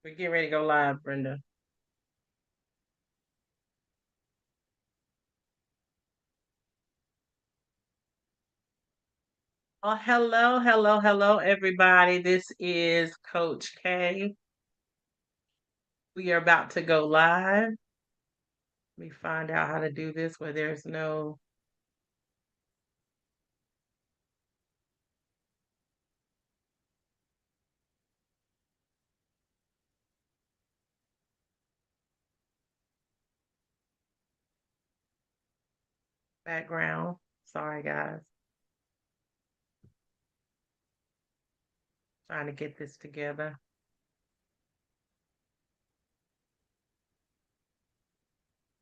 We're getting ready to go live, Brenda. Oh, hello, hello, hello, everybody. This is Coach K. We are about to go live. Let me find out how to do this where there's no. Background. Sorry, guys. Trying to get this together.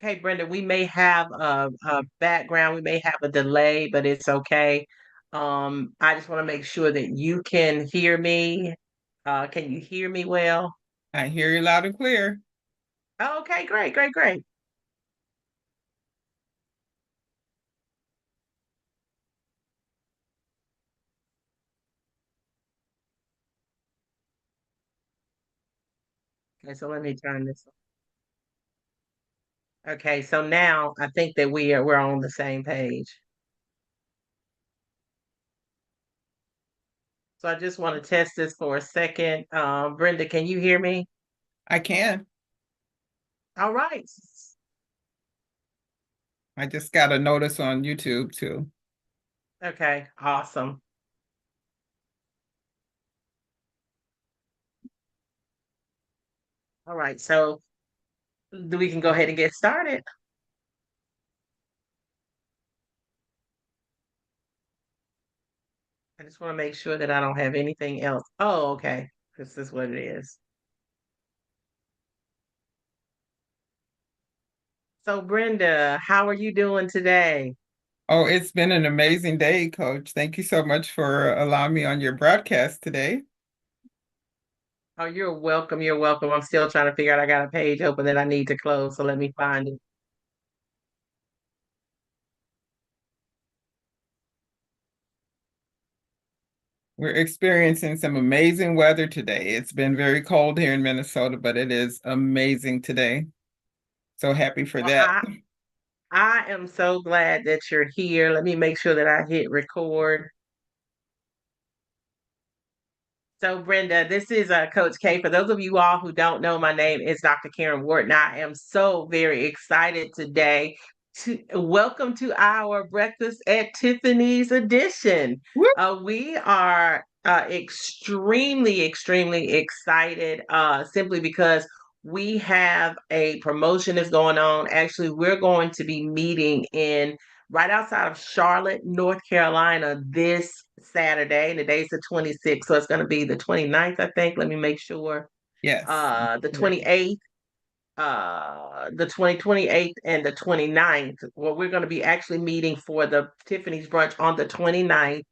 Okay, Brenda, we may have a background, we may have a delay, but it's okay. I just want to make sure that you can hear me. Can you hear me well? I hear you loud and clear. Okay, great, great, great. Okay, so let me turn this. Okay, so now I think that we're on the same page. So I just want to test this for a second. Brenda, can you hear me? I can. All right. I just got a notice on YouTube too. Okay, awesome. All right, so we can go ahead and get started. I just want to make sure that I don't have anything else. Oh, okay. This is what it is. So Brenda, how are you doing today? Oh, it's been an amazing day, Coach. Thank you so much for allowing me on your broadcast today. Oh, you're welcome. You're welcome. I'm still trying to figure out I got a page open that I need to close, so let me find it. We're experiencing some amazing weather today. It's been very cold here in Minnesota, but it is amazing today. So happy for Well, that. I am so glad that you're here. Let me make sure that I hit record. So, Brenda, this is Coach K. For those of you all who don't know, my name is Dr. Karen Wharton. I am so very excited today to welcome to our Breakfast at Tiffany's edition. Whoop. We are extremely, extremely excited simply because we have a promotion that's going on. Actually, we're going to be meeting in right outside of Charlotte, North Carolina this Saturday. And today's the 26th, so it's going to be the 29th, I think. Let me make sure. Yes. The Correct. 28th, the 28th and the 29th. Well, we're going to be actually meeting for the Tiffany's brunch on the 29th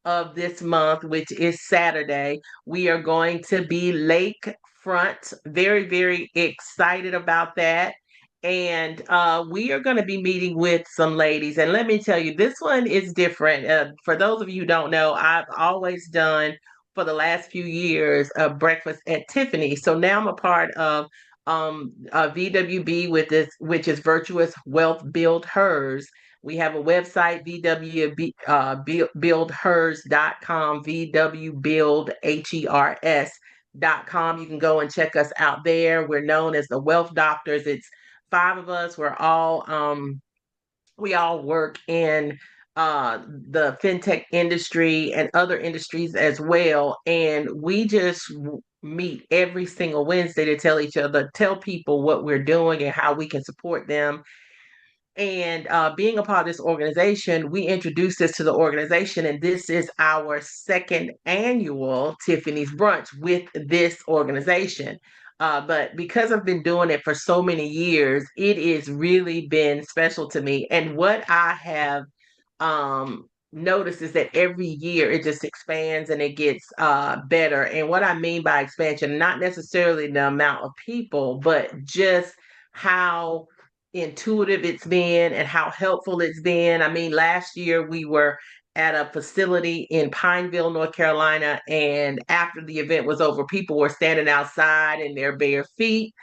of this month, which is Saturday. We are going to be lakefront. Very, very excited about that. And we are going to be meeting with some ladies. And let me tell you, this one is different. For those of you who don't know, I've always done for the last few years a breakfast at Tiffany. So now I'm a part of VWB with this, which is Virtuous Wealth Build Hers. We have a website, VW buildhers.com, VW build HERS.com. You can go and check us out there. We're known as the Wealth Doctors. It's five of us. We all work in the fintech industry and other industries as well. And we just meet every single Wednesday to tell people what we're doing and how we can support them. And being a part of this organization, we introduced this to the organization, and this is our second annual Tiffany's Brunch with this organization. But because I've been doing it for so many years, it has really been special to me. And what I have noticed is that every year it just expands and it gets better. And what I mean by expansion, not necessarily the amount of people, but just how intuitive it's been and how helpful it's been. I mean, last year we were at a facility in Pineville, North Carolina. And after the event was over, people were standing outside in their bare feet,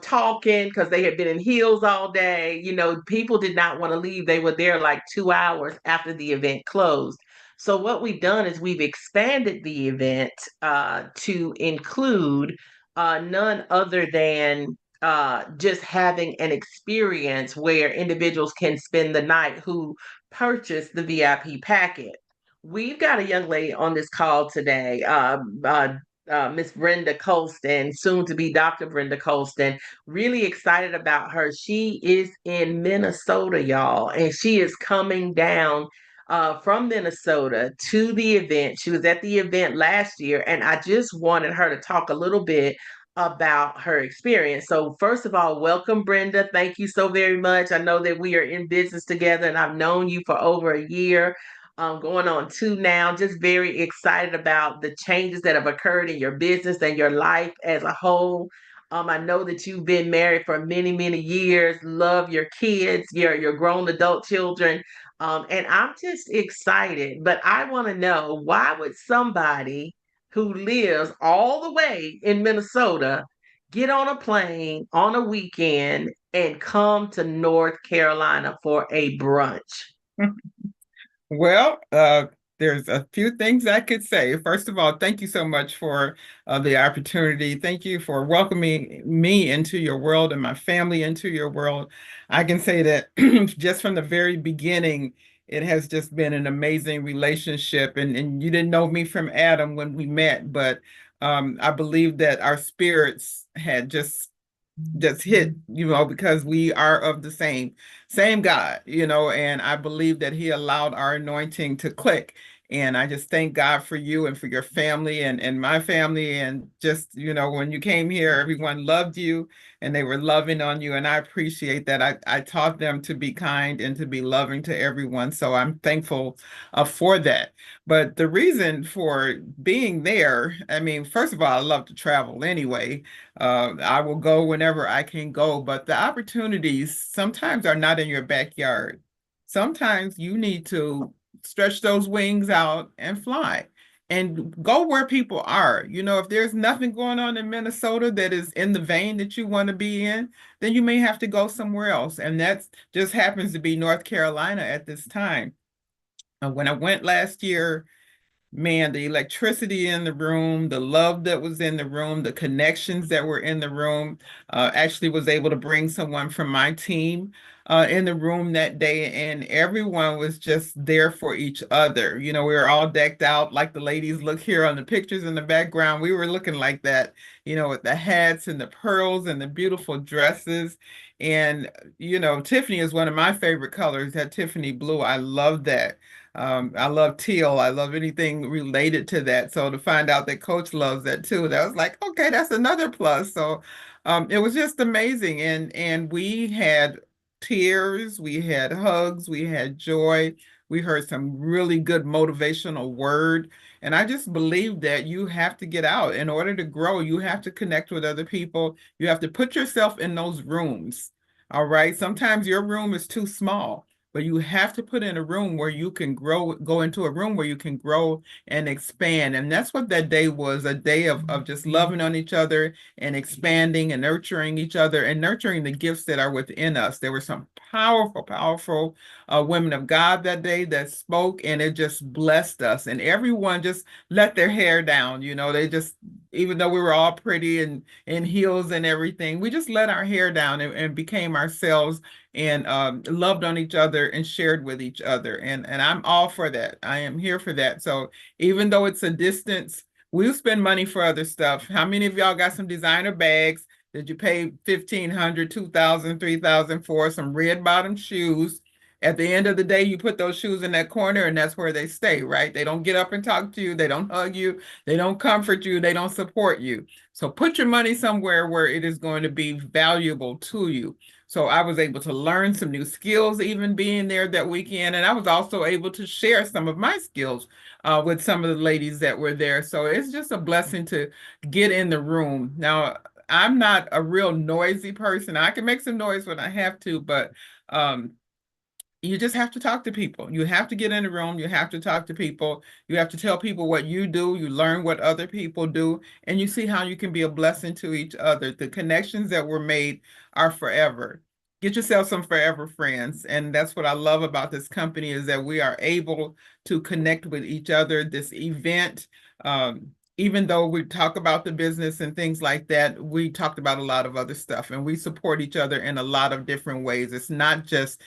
talking because they had been in heels all day. People did not want to leave. They were there like 2 hours after the event closed. So, what we've done is we've expanded the event to include none other than just having an experience where individuals can spend the night who purchase the VIP packet. We've got a young lady on this call today, Miss Brenda Colston, soon to be Dr. Brenda Colston. Really excited about her. She is in Minnesota, y'all, and she is coming down from Minnesota to the event. She was at the event last year, and I just wanted her to talk a little bit about her experience. So, first of all, welcome, Brenda. Thank you so very much. I know that we are in business together and I've known you for over a year, going on two now. Just very excited about the changes that have occurred in your business and your life as a whole. I know that you've been married for many, many years, love your kids, your grown adult children. And I'm just excited, but I want to know, why would somebody who lives all the way in Minnesota get on a plane on a weekend and come to North Carolina for a brunch? Well, there's a few things I could say. First of all, thank you so much for the opportunity. Thank you for welcoming me into your world and my family into your world. I can say that just from the very beginning, it has just been an amazing relationship. And you didn't know me from Adam when we met, but I believe that our spirits had just hit, because we are of the same God, and I believe that he allowed our anointing to click. And I just thank God for you and for your family and my family. And just, when you came here, everyone loved you and they were loving on you. And I appreciate that. I taught them to be kind and to be loving to everyone. So I'm thankful for that. But the reason for being there, I mean, first of all, I love to travel anyway. I will go whenever I can go, but the opportunities sometimes are not in your backyard. Sometimes you need to stretch those wings out and fly and go where people are. If there's nothing going on in Minnesota that is in the vein that you want to be in, then you may have to go somewhere else. And that just happens to be North Carolina at this time. When I went last year, man, the electricity in the room, the love that was in the room, the connections that were in the room, actually was able to bring someone from my team in the room that day, and everyone was just there for each other. We were all decked out like the ladies look here on the pictures in the background. We were looking like that, with the hats and the pearls and the beautiful dresses. And, Tiffany is one of my favorite colors, that Tiffany blue. I love that. I love teal. I love anything related to that. So to find out that Coach loves that too, that was like, okay, that's another plus. So it was just amazing. And we had tears, we had hugs, we had joy. We heard some really good motivational word. And I just believe that you have to get out. In order to grow, you have to connect with other people. You have to put yourself in those rooms. All right. Sometimes your room is too small, but you have to put in a room where you can grow, go into a room where you can grow and expand. And that's what that day was, a day of just loving on each other and expanding and nurturing each other and nurturing the gifts that are within us. There were some powerful, powerful women of God that day that spoke, and it just blessed us. And everyone just let their hair down. They just, even though we were all pretty and in heels and everything, we just let our hair down and became ourselves and loved on each other and shared with each other. And I'm all for that. I am here for that. So even though it's a distance, we'll spend money for other stuff. How many of y'all got some designer bags that you pay $1,500, $2,000, $3,000 for, some red bottom shoes? At the end of the day, you put those shoes in that corner and that's where they stay, right? They don't get up and talk to you. They don't hug you. They don't comfort you. They don't support you. So put your money somewhere where it is going to be valuable to you. So I was able to learn some new skills even being there that weekend. And I was also able to share some of my skills with some of the ladies that were there. So it's just a blessing to get in the room. Now, I'm not a real noisy person. I can make some noise when I have to, but you just have to talk to people. You have to get in the room. You have to talk to people. You have to tell people what you do. You learn what other people do, and you see how you can be a blessing to each other. The connections that were made are forever. Get yourself some forever friends. And that's what I love about this company is that we are able to connect with each other. This event, even though we talk about the business and things like that, we talked about a lot of other stuff and we support each other in a lot of different ways. It's not just,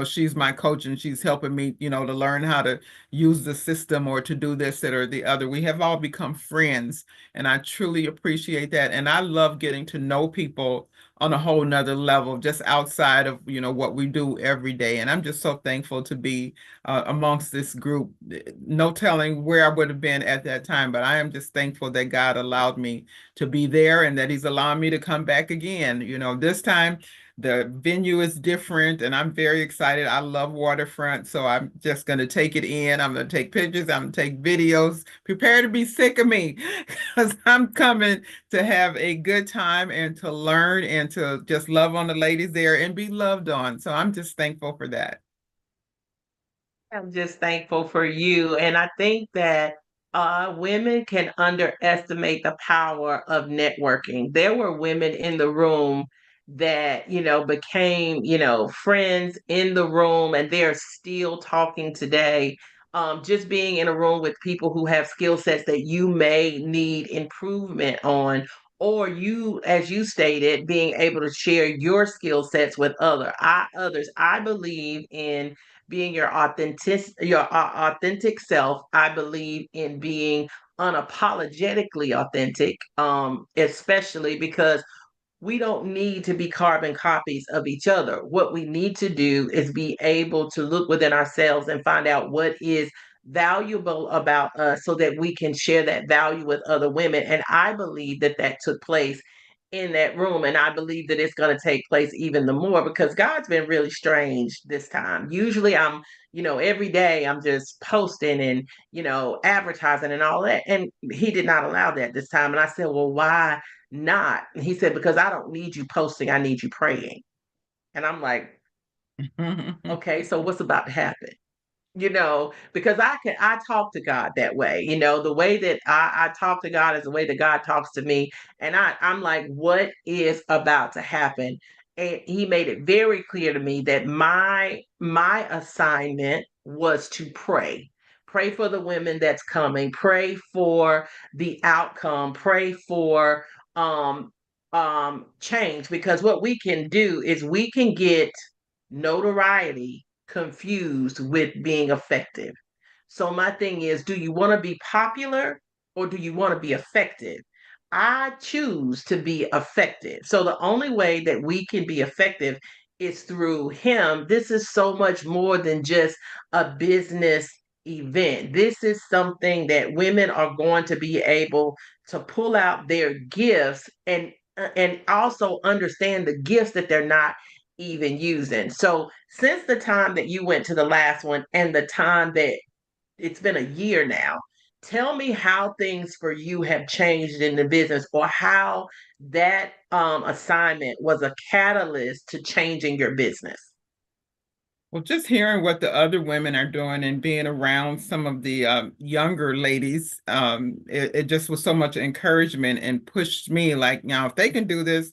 she's my coach and she's helping me, to learn how to use the system or to do this, that, or the other. We have all become friends and I truly appreciate that. And I love getting to know people on a whole nother level, just outside of, what we do every day. And I'm just so thankful to be amongst this group. No telling where I would have been at that time, but I am just thankful that God allowed me to be there and that he's allowing me to come back again. This time the venue is different and I'm very excited. I love waterfront, so I'm just going to take it in. I'm going to take pictures. I'm going to take videos. Prepare to be sick of me because I'm coming to have a good time and to learn and to just love on the ladies there and be loved on. So I'm just thankful for that. I'm just thankful for you. And I think that women can underestimate the power of networking. There were women in the room that, became, friends in the room, and they're still talking today. Just being in a room with people who have skill sets that you may need improvement on, or you, as you stated, being able to share your skill sets with others. I believe in being your authentic self. I believe in being unapologetically authentic, especially because we don't need to be carbon copies of each other. What we need to do is be able to look within ourselves and find out what is valuable about us so that we can share that value with other women. And I believe that that took place in that room. And I believe that it's going to take place even the more because God's been really strange this time. Usually every day I'm just posting and, advertising and all that. And he did not allow that this time. And I said, well, why not? And he said, because I don't need you posting, I need you praying. And I'm like, okay, so what's about to happen? Because I talk to God that way. The way that I talk to God is the way that God talks to me. And I'm like, what is about to happen? And he made it very clear to me that my assignment was to pray. Pray for the women that's coming, pray for the outcome, pray for um change. Because what we can do is we can get notoriety confused with being effective. So my thing is, do you want to be popular or do you want to be effective? I choose to be effective. So the only way that we can be effective is through him. This is so much more than just a business event. This is something that women are going to be able to pull out their gifts and also understand the gifts that they're not even using. So since the time that you went to the last one and the time that it's been a year now, tell me how things for you have changed in the business or how that assignment was a catalyst to changing your business. Well, just hearing what the other women are doing and being around some of the younger ladies, it just was so much encouragement and pushed me like, now, if they can do this,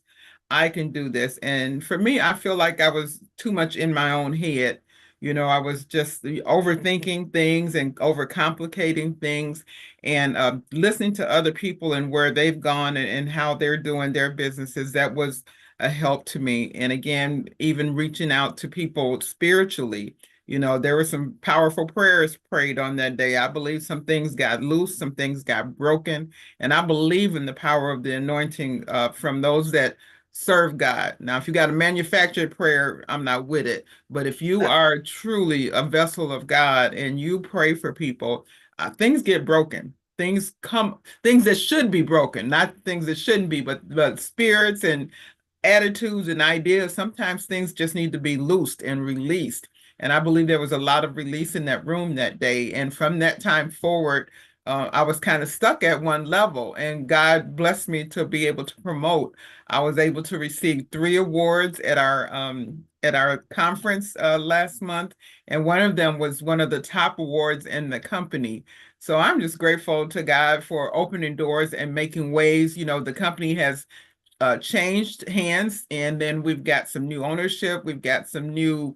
I can do this. And for me, I feel like I was too much in my own head. I was just overthinking things and overcomplicating things and listening to other people and where they've gone and how they're doing their businesses. That was a help to me. And again, even reaching out to people spiritually, there were some powerful prayers prayed on that day. I believe some things got loose, some things got broken, and I believe in the power of the anointing from those that serve God. Now, if you got a manufactured prayer, I'm not with it. But if you are truly a vessel of God and you pray for people, things get broken. Things that should be broken, not things that shouldn't be, but spirits and attitudes and ideas, sometimes things just need to be loosed and released. And I believe there was a lot of release in that room that day. And from that time forward, I was kind of stuck at one level, and God blessed me to be able to promote. I was able to receive 3 awards at our at our conference last month, and one of them was one of the top awards in the company. So I'm just grateful to God for opening doors and making ways. You know, the company has changed hands, and then we've got some new ownership, we've got some new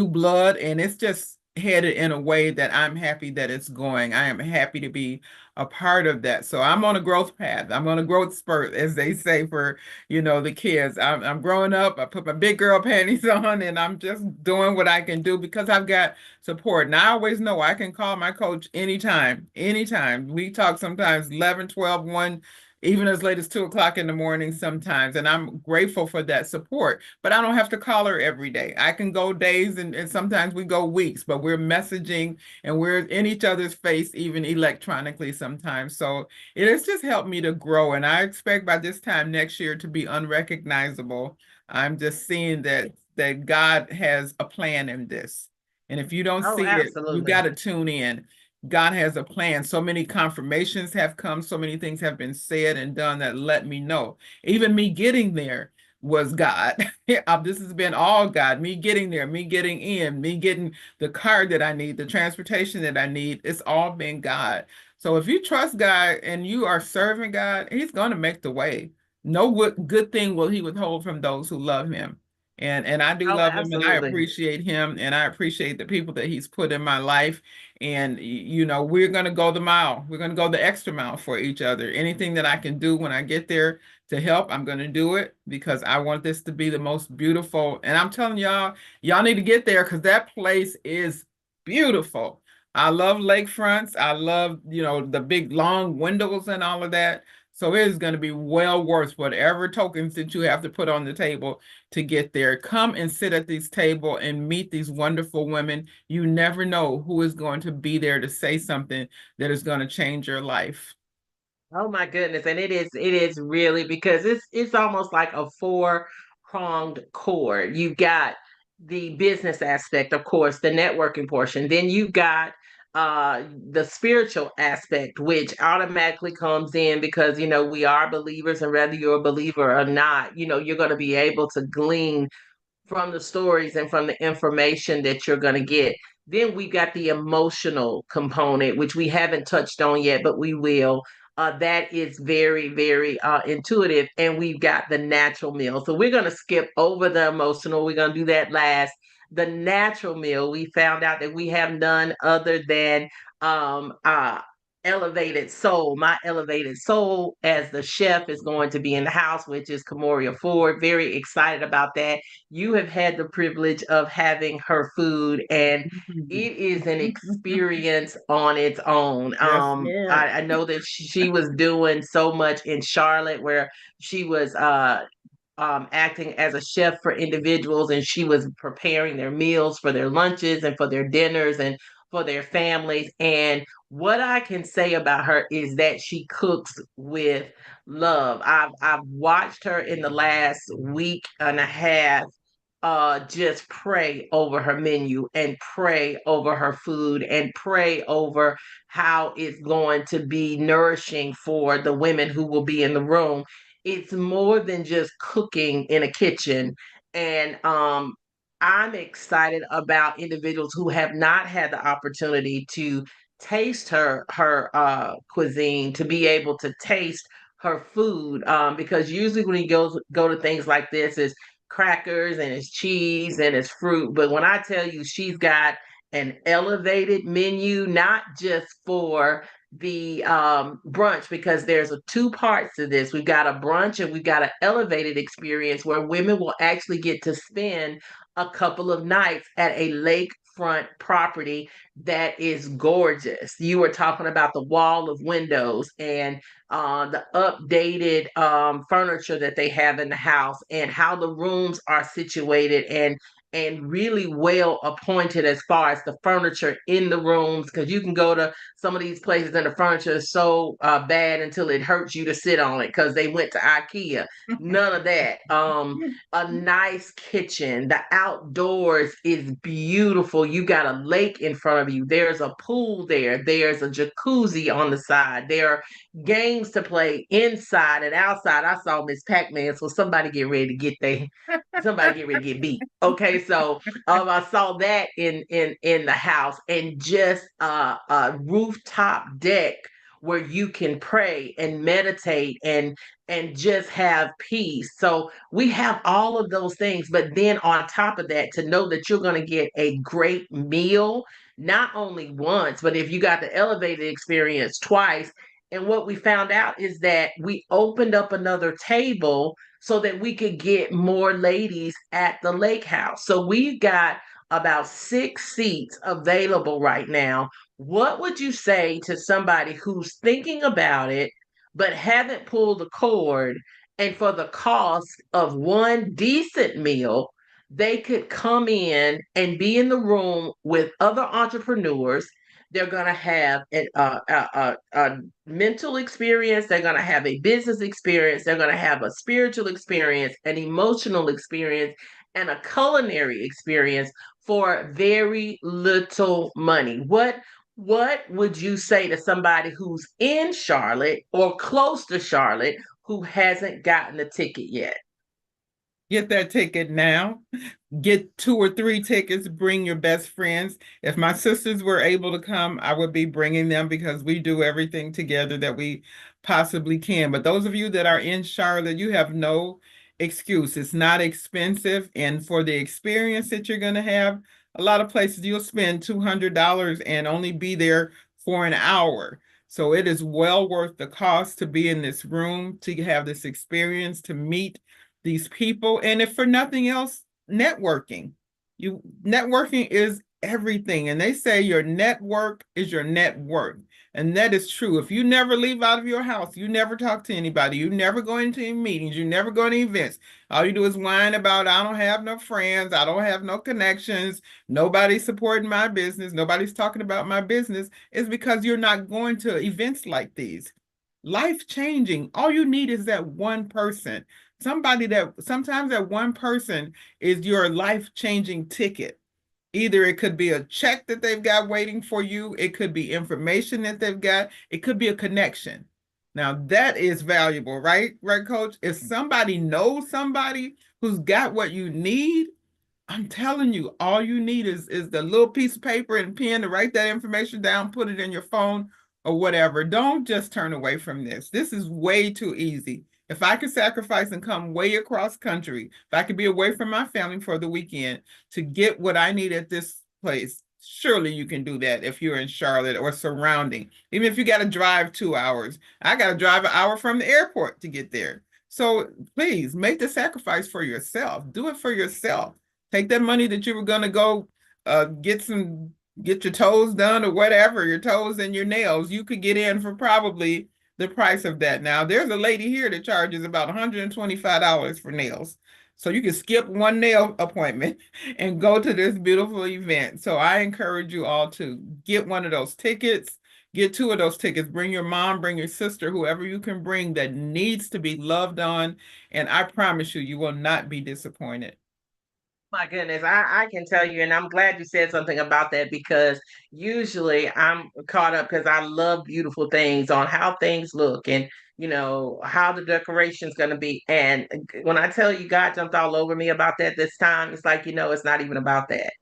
blood, and it's just headed in a way that I'm happy that it's going. I am happy to be a part of that. So I'm on a growth path. I'm on a growth spurt, as they say, for the kids. I'm growing up. I put my big girl panties on, and I'm just doing what I can do because I've got support. And I always know I can call my coach anytime, anytime. We talk sometimes 11, 12, 1, even as late as 2 o'clock in the morning sometimes. And I'm grateful for that support. But I don't have to call her every day. I can go days, and sometimes we go weeks, but we're messaging and we're in each other's face, even electronically sometimes. So it has just helped me to grow. And I expect by this time next year to be unrecognizable. I'm just seeing that God has a plan in this. And if you don't Oh, see it, you got absolutely. to tune in. God has a plan. So many confirmations have come, so many things have been said and done that let me know. Even me getting there was God. This has been all God. Me getting there, me getting in, me getting the car that I need, the transportation that I need. It's all been God. So if you trust God and you are serving God, He's going to make the way. No good thing will He withhold from those who love Him. And I do Oh, love Him, and I absolutely. appreciate Him, and I appreciate the people that He's put in my life. And, we're going to go the mile. We're going to go the extra mile for each other. Anything that I can do when I get there to help, I'm going to do it because I want this to be the most beautiful. And I'm telling y'all need to get there because that place is beautiful. I love lakefronts. I love, the big long windows and all of that. So it is going to be well worth whatever tokens that you have to put on the table to get there. Come and sit at this table and meet these wonderful women. You never know who is going to be there to say something that is going to change your life. Oh my goodness. And it is really because it's almost like a four-pronged cord. You've got the business aspect, of course, the networking portion. Then you've got the spiritual aspect, which automatically comes in because we are believers, and whether you're a believer or not, you're going to be able to glean from the stories and from the information that you're going to get. Then we got the emotional component, which we haven't touched on yet, but we will. That is very, very intuitive. And we've got the natural meal. So we're going to skip over the emotional. We're going to do that last. The natural meal, we found out that we have none other than um, uh, Elevated Soul. My Elevated Soul, as the chef, is going to be in the house, which is Kamoria Ford. Very excited about that. You have had the privilege of having her food, and it is an experience on its own. Yes, Lord. I know that she was doing so much in Charlotte where she was acting as a chef for individuals, and she was preparing their meals for their lunches and for their dinners and for their families. And what I can say about her is that she cooks with love. I've watched her in the last week and a half just pray over her menu and pray over her food and pray over how it's going to be nourishing for the women who will be in the room. It's more than just cooking in a kitchen. And I'm excited about individuals who have not had the opportunity to taste her cuisine, to be able to taste her food, because usually when you go to things like this, is crackers and it's cheese and it's fruit. But when I tell you she's got an elevated menu, not just for the brunch, because there's two parts to this. We've got a brunch and we've got an elevated experience where women will actually get to spend a couple of nights at a lakefront property that is gorgeous. You were talking about the wall of windows and the updated furniture that they have in the house, and how the rooms are situated and really well appointed as far as the furniture in the rooms, because you can go to some of these places and the furniture is so bad until it hurts you to sit on it because they went to IKEA. None of that. A nice kitchen. The outdoors is beautiful. You got a lake in front of you. There's a pool there. There's a jacuzzi on the side. There are games to play inside and outside. I saw Miss Pac-Man, so somebody get ready to get beat. Okay, So I saw that in the house, and just a rooftop deck where you can pray and meditate and just have peace. So we have all of those things, but then on top of that, to know that you're going to get a great meal, not only once, but if you got the elevated experience twice. And what we found out is that we opened up another table so that we could get more ladies at the lake house. So we've got about 6 seats available right now. What would you say to somebody who's thinking about it but haven't pulled the cord, and for the cost of one decent meal, they could come in and be in the room with other entrepreneurs? They're going to have a mental experience. They're going to have a business experience. They're going to have a spiritual experience, an emotional experience, and a culinary experience for very little money. What would you say to somebody who's in Charlotte or close to Charlotte who hasn't gotten a ticket yet? Get that ticket now. Get 2 or 3 tickets. Bring your best friends. If my sisters were able to come, I would be bringing them because we do everything together that we possibly can. But those of you that are in Charlotte, you have no excuse. It's not expensive. And for the experience that you're going to have, a lot of places you'll spend $200 and only be there for an hour. So it is well worth the cost to be in this room, to have this experience, to meet these people. And if for nothing else, networking. Networking is everything. And they say your network is your net worth. And that is true. If you never leave out of your house, you never talk to anybody, you never go into any meetings, you never go to events. All you do is whine about, I don't have no friends, I don't have no connections, nobody's supporting my business, nobody's talking about my business. It's because you're not going to events like these. Life changing. All you need is that one person. Somebody that sometimes that one person is your life-changing ticket. Either it could be a check that they've got waiting for you, it could be information that they've got, it could be a connection. Now that is valuable, right? Right, Coach? If somebody knows somebody who's got what you need, I'm telling you, all you need is the little piece of paper and pen to write that information down, put it in your phone or whatever. Don't just turn away from this. This is way too easy. If I could sacrifice and come way across country, if I could be away from my family for the weekend to get what I need at this place, surely you can do that if you're in Charlotte or surrounding. Even if you got to drive 2 hours, I got to drive an hour from the airport to get there. So please make the sacrifice for yourself. Do it for yourself. Take that money that you were going to go get your toes done or whatever, your toes and your nails. You could get in for probably the price of that. Now, there's a lady here that charges about $125 for nails. So you can skip one nail appointment and go to this beautiful event. So I encourage you all to get one of those tickets, get 2 of those tickets, bring your mom, bring your sister, whoever you can bring that needs to be loved on. And I promise you, you will not be disappointed. My goodness, I can tell you, and I'm glad you said something about that because usually I'm caught up because I love beautiful things on how things look and how the decoration's going to be. And when I tell you God jumped all over me about that this time, it's like, it's not even about that.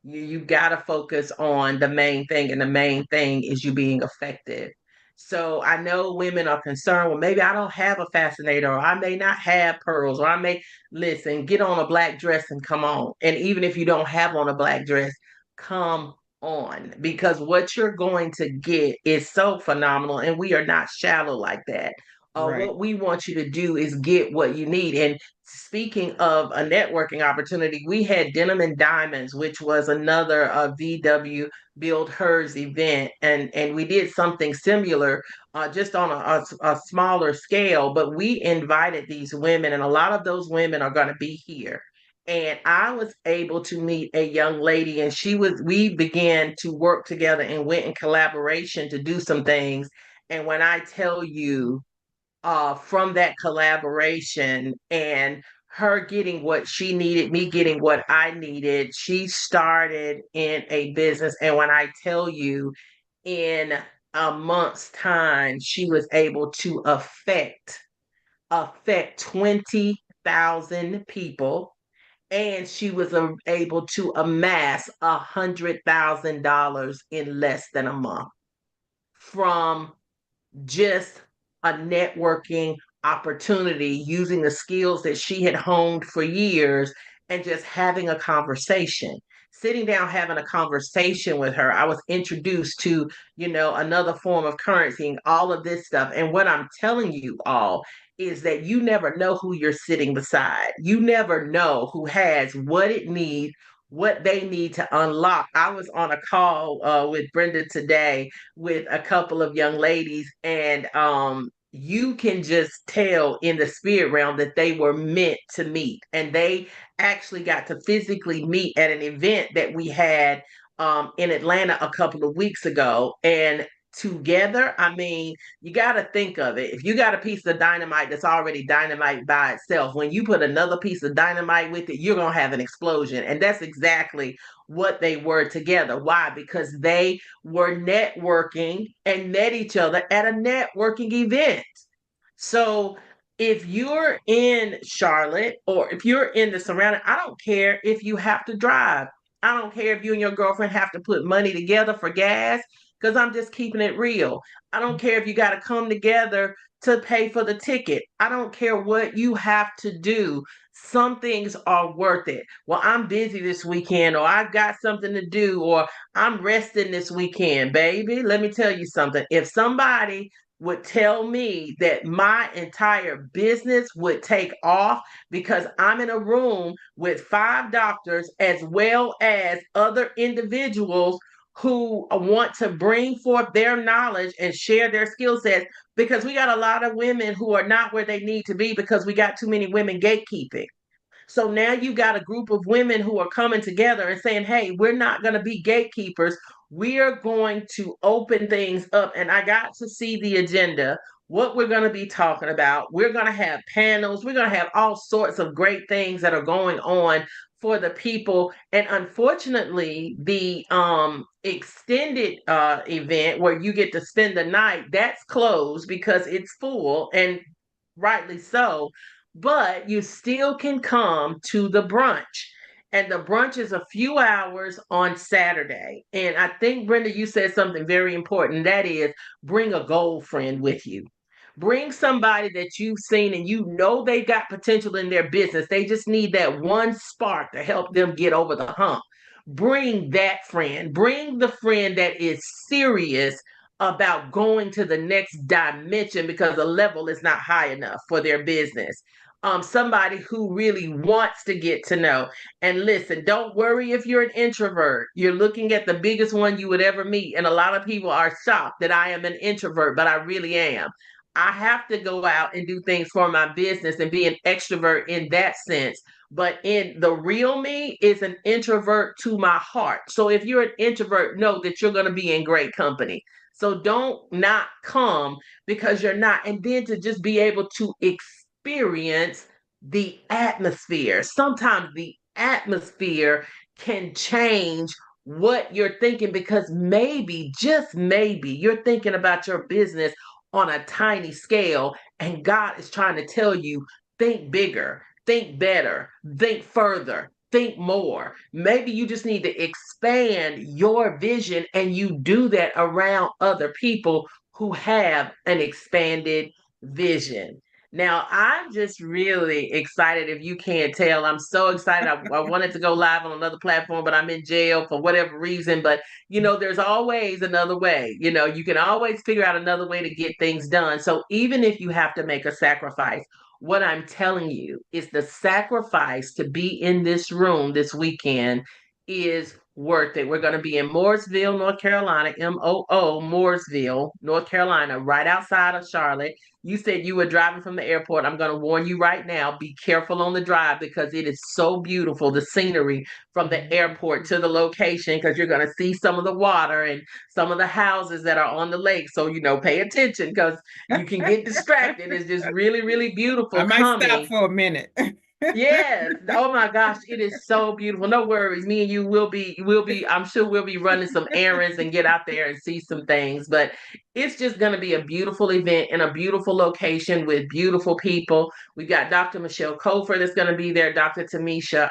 You got to focus on the main thing, and the main thing is you being effective. So I know women are concerned, well, maybe I don't have a fascinator, or I may not have pearls, or I may listen, get on a black dress and come on. And even if you don't have on a black dress, come on, because what you're going to get is so phenomenal, and we are not shallow like that. Right. What we want you to do is get what you need. And speaking of a networking opportunity, we had Denim and Diamonds, which was another VW Build Hers event, and we did something similar, just on a smaller scale. But we invited these women, and a lot of those women are going to be here. And I was able to meet a young lady, and we began to work together and went in collaboration to do some things. And when I tell you, from that collaboration and her getting what she needed, me getting what I needed, she started in a business. And when I tell you, in a month's time, she was able to affect 20,000 people. and she was able to amass $100,000 in less than a month from just a networking opportunity using the skills that she had honed for years and just having a conversation. Sitting down having a conversation with her, I was introduced to, another form of currency and all of this stuff. And what I'm telling you all is that you never know who you're sitting beside. You never know who has what it needs, what they need to unlock. I was on a call with Brenda today with a couple of young ladies, and you can just tell in the spirit realm that they were meant to meet, and they actually got to physically meet at an event that we had in Atlanta a couple of weeks ago. And together, I mean, you got to think of it. If you got a piece of dynamite that's already dynamite by itself, when you put another piece of dynamite with it, you're going to have an explosion. And that's exactly what they were together. Why? Because they were networking and met each other at a networking event. So if you're in Charlotte or if you're in the surrounding, I don't care if you have to drive. I don't care if you and your girlfriend have to put money together for gas, because I'm just keeping it real. I don't care if you got to come together to pay for the ticket. I don't care what you have to do. Some things are worth it. Well, I'm busy this weekend, or I've got something to do, or I'm resting this weekend, baby. Let me tell you something. If somebody would tell me that my entire business would take off because I'm in a room with five doctors as well as other individuals who want to bring forth their knowledge and share their skill sets, because we got a lot of women who are not where they need to be because we got too many women gatekeeping. So now you got a group of women who are coming together and saying, hey, we're not going to be gatekeepers. We're going to open things up. And I got to see the agenda, what we're going to be talking about. We're going to have panels. We're going to have all sorts of great things that are going on for the people. And unfortunately, the extended event where you get to spend the night, that's closed because it's full, and rightly so, but you still can come to the brunch. And the brunch is a few hours on Saturday. And I think, Brenda, you said something very important. That is, bring a gold friend with you. Bring somebody that you've seen and you know they've got potential in their business. They just need that one spark to help them get over the hump. Bring that friend. Bring the friend that is serious about going to the next dimension because the level is not high enough for their business. Somebody who really wants to get to know. And listen, don't worry if you're an introvert. You're looking at the biggest one you would ever meet. And a lot of people are shocked that I am an introvert, but I really am. I have to go out and do things for my business and be an extrovert in that sense. But in the real me is an introvert to my heart. So if you're an introvert, know that you're going to be in great company. So don't not come because you're not. And then to just be able to experience the atmosphere. Sometimes the atmosphere can change what you're thinking, because maybe, just maybe, you're thinking about your business on a tiny scale, and God is trying to tell you, think bigger, think better, think further, think more. Maybe you just need to expand your vision, and you do that around other people who have an expanded vision. Now, I'm just really excited. If you can't tell, I'm so excited. I wanted to go live on another platform, but I'm in jail for whatever reason. But, there's always another way. You can always figure out another way to get things done. So even if you have to make a sacrifice, what I'm telling you is the sacrifice to be in this room this weekend is worth it. We're going to be in Mooresville, North Carolina, Mooresville, North Carolina, right outside of Charlotte. You said you were driving from the airport. I'm going to warn you right now, be careful on the drive because it is so beautiful, the scenery from the airport to the location, because you're going to see some of the water and some of the houses that are on the lake. So, pay attention because you can get distracted. It's just really, really I beautiful might stop coming. for a minute. Yes. Oh my gosh, it is so beautiful. No worries. Me and you will be, I'm sure we'll be running some errands and get out there and see some things. But it's just gonna be a beautiful event in a beautiful location with beautiful people. We've got Dr. Michelle Cofer that's gonna be there, Dr. Tamisha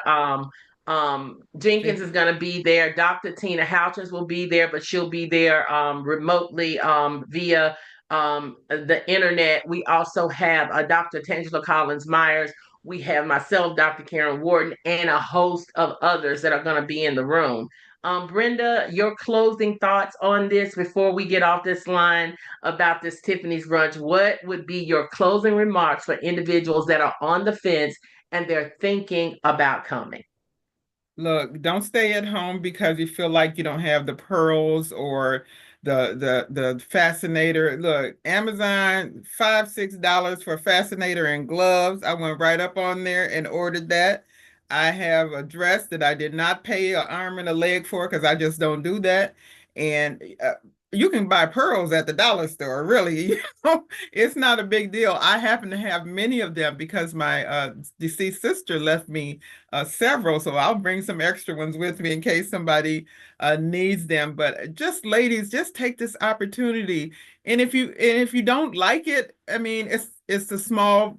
Jenkins is gonna be there, Dr. Tina Houchins will be there, but she'll be there remotely via the internet. We also have Dr. Tangela Collins Myers. We have myself, Dr. Karen Wharton, and a host of others that are going to be in the room. Brenda, your closing thoughts on this before we get off this line about this Tiffany's brunch. What would be your closing remarks for individuals that are on the fence and they're thinking about coming? Look, don't stay at home because you feel like you don't have the pearls or the fascinator. Look, Amazon, $5, $6 for fascinator and gloves. I went right up on there and ordered that. I have a dress that I did not pay an arm and a leg for because I just don't do that. And you can buy pearls at the dollar store, really. It's not a big deal. I happen to have many of them because my deceased sister left me several, so I'll bring some extra ones with me in case somebody needs them. But just ladies, just take this opportunity. And if you don't like it, I mean, it's a small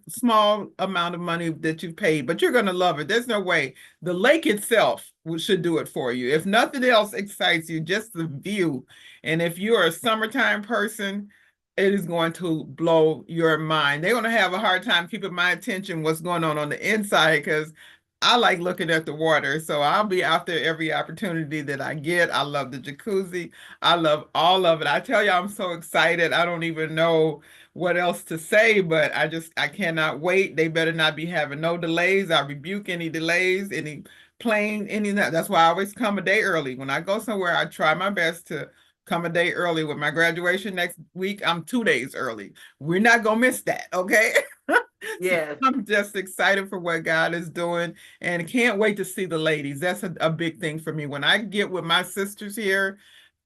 amount of money that you've paid, but you're gonna love it. There's no way. The lake itself should do it for you. If nothing else excites you, just the view. And if you're a summertime person, it is going to blow your mind. They're going to have a hard time keeping my attention what's going on the inside because I like looking at the water. So I'll be out there every opportunity that I get. I love the jacuzzi. I love all of it. I tell you, I'm so excited. I don't even know what else to say, but I cannot wait. They better not be having no delays. I rebuke any delays, any plane, any of that. That's why I always come a day early. When I go somewhere, I try my best to come a day early. With my graduation next week, I'm 2 days early. We're not gonna miss that, okay? So Yes. I'm just excited for what God is doing and can't wait to see the ladies. That's a big thing for me. When I get with my sisters here,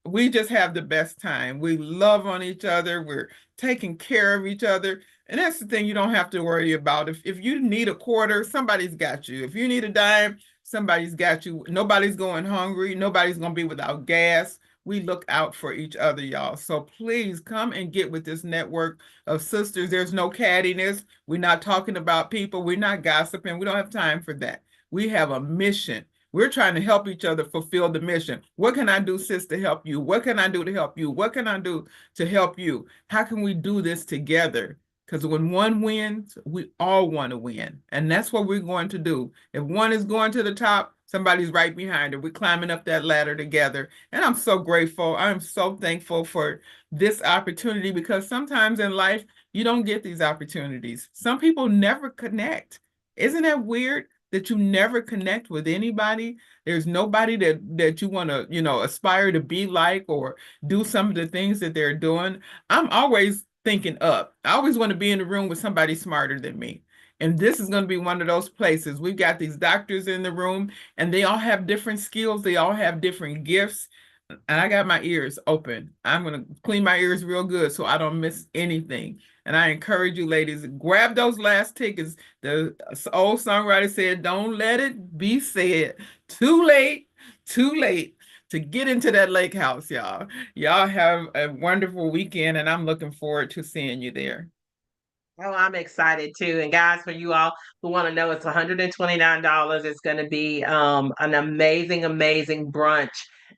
we just have the best time. We love on each other. We're taking care of each other. And that's the thing you don't have to worry about. If you need a quarter, somebody's got you. If you need a dime, somebody's got you. Nobody's going hungry. Nobody's going to be without gas. We look out for each other, y'all. So please come and get with this network of sisters. There's no cattiness. We're not talking about people. We're not gossiping. We don't have time for that. We have a mission. We're trying to help each other fulfill the mission. What can I do, sis, to help you? What can I do to help you? What can I do to help you? How can we do this together? Because when one wins, we all want to win. And that's what we're going to do. If one is going to the top, somebody's right behind her. We're climbing up that ladder together. And I'm so grateful. I'm so thankful for this opportunity because sometimes in life, you don't get these opportunities. Some people never connect. Isn't that weird? That you never connect with anybody. There's nobody that you want to, aspire to be like or do some of the things that they're doing. I'm always thinking up. I always want to be in the room with somebody smarter than me. And this is going to be one of those places. We've got these doctors in the room and they all have different skills. They all have different gifts. And I got my ears open. I'm going to clean my ears real good so I don't miss anything. And I encourage you, ladies, grab those last tickets. The old songwriter said, don't let it be said. Too late to get into that lake house, y'all. Y'all have a wonderful weekend, and I'm looking forward to seeing you there. Oh, I'm excited too. And guys, for you all who want to know, it's $129. It's going to be an amazing, amazing brunch.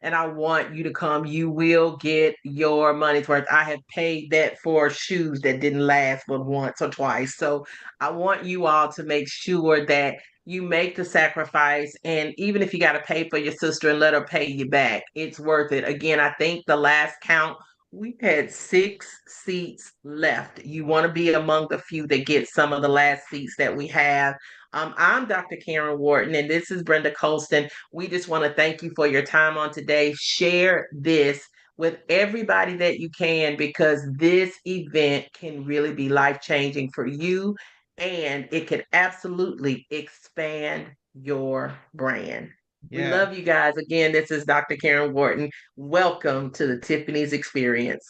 And I want you to come. You will get your money's worth. I have paid that for shoes that didn't last but once or twice. So I want you all to make sure that you make the sacrifice. And even if you got to pay for your sister and let her pay you back, it's worth it. Again, I think the last count we've had 6 seats left. You want to be among the few that get some of the last seats that we have. I'm Dr. Karen Wharton, and this is Brenda Colston. We just want to thank you for your time on today. Share this with everybody that you can because this event can really be life changing for you and it can absolutely expand your brand. We Yeah. love you guys. Again, this is Dr. Karen Wharton. Welcome to the Tiffany's Experience.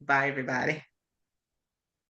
Bye, everybody.